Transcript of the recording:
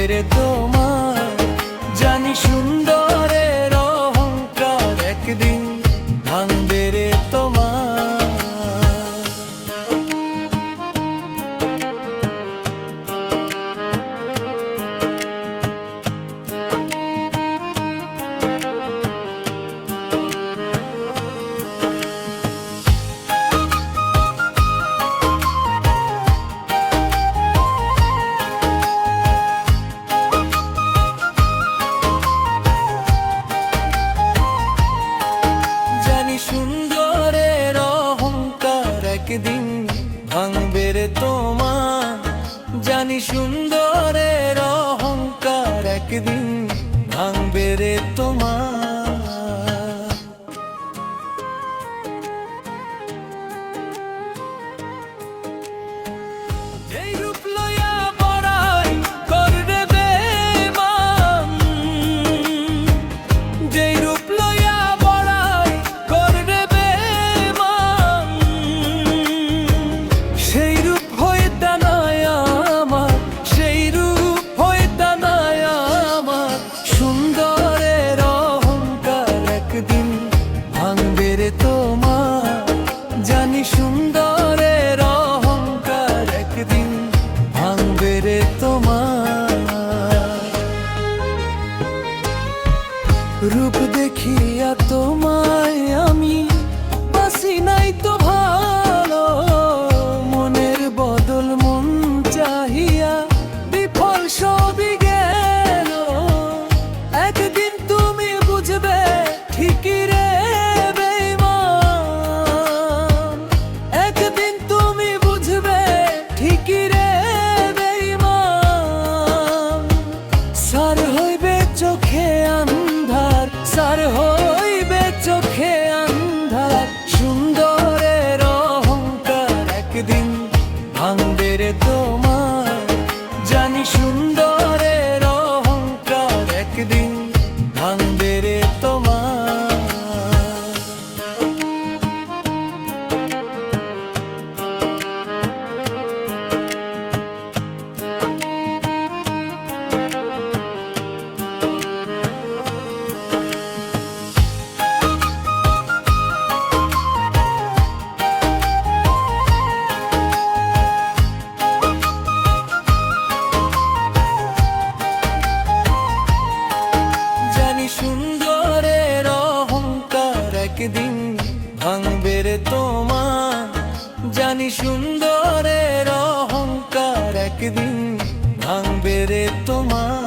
রে তোমার। জানি সুন্দরের অহংকার একদিন ভাঙবে রে তোমার। সুন্দরের অহংকার একদিন ভাঙবে রে তোমার। জানি সুন্দরের অহংকার একদিন ভাঙবে রে তোমার। যেই রূপ লইয়া বড়াই করবে বেঈমান, যেই রূপ লইয়া ভাঙবে রে তোমার। জানি সুন্দরের অহংকার একদিন ভাঙবে রে তোমার। রূপ দেখিয়া তোমায় আমি বাসি নাই তো ভালো, মনের বদল মন চাহিয়া বিফল সবই গেল। একদিন তুমি বুঝবে ঠিকই রে বেঈমান, একদিন তুমি বুঝবে ঠিকই রে বেঈমান। সার হইবে চোখে আন্ধার, সার হইবে চোখে আন্ধার। সুন্দরের অহংকার একদিন ভাঙবে রে তোমার। জানি সুন্দরের অহংকার একদিন ভাঙবে রে তোমার। সুন্দরের অহংকার একদিন ভাঙবে রে তোমার। জানি সুন্দরের অহংকার একদিন ভাঙবে রে তোমার।